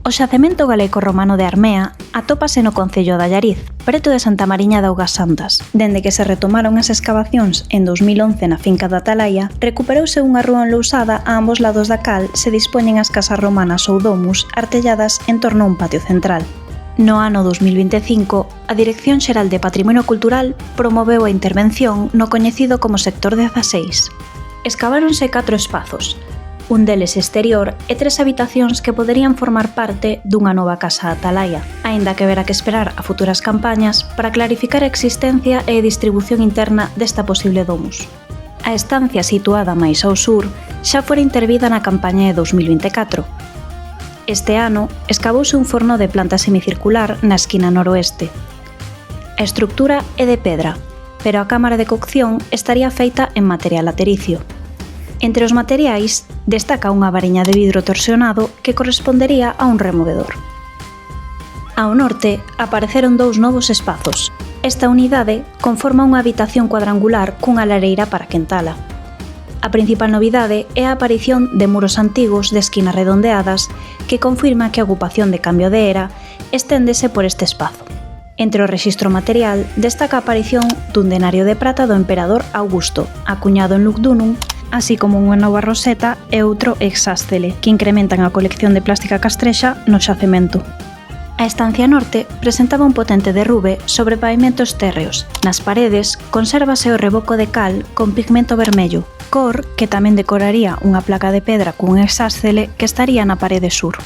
O xacemento galaico-romano de Armea atópase no concello de Allariz, preto de Santa Mariña de Augas Santas. Dende que se retomaron as escavacións en 2011 na finca da Atalaia, recuperouse unha rúa enlousada a ambos lados da cal se dispoñen as casas romanas ou domus artelladas en torno a un patio central. No ano 2025, a Dirección Xeral de Patrimonio Cultural promoveu a intervención no coñecido como sector 16. Escaváronse 4 espazos, un deles exterior e 3 habitacións que poderían formar parte dunha nova casa Atalaia, aínda que haberá que esperar a futuras campañas para clarificar a existencia e a distribución interna desta posible domus. A estancia situada máis ao sur xa fora intervida na campaña de 2024. Este ano, escavouse un forno de planta semicircular na esquina noroeste. A estructura é de pedra, pero a cámara de cocción estaría feita en material latericio. Entre os materiais, destaca unha variña de vidro torsionado que correspondería a un removedor. Ao norte, apareceron 2 novos espazos. Esta unidade conforma unha habitación cuadrangular cunha lareira para quentala. A principal novidade é a aparición de muros antigos de esquinas redondeadas que confirma que a ocupación de cambio de era esténdese por este espazo. Entre o rexistro material, destaca a aparición dun denario de prata do emperador Augusto, acuñado en Lugdunum, así como unha nova roseta e outro hexástele, que incrementan a colección de plástica castrexa no xacemento. A estancia norte presentaba un potente derrube sobre pavimentos térreos. Nas paredes consérvase o reboco de cal con pigmento vermello, cor que tamén decoraría unha placa de pedra cun hexástele que estaría na parede sur.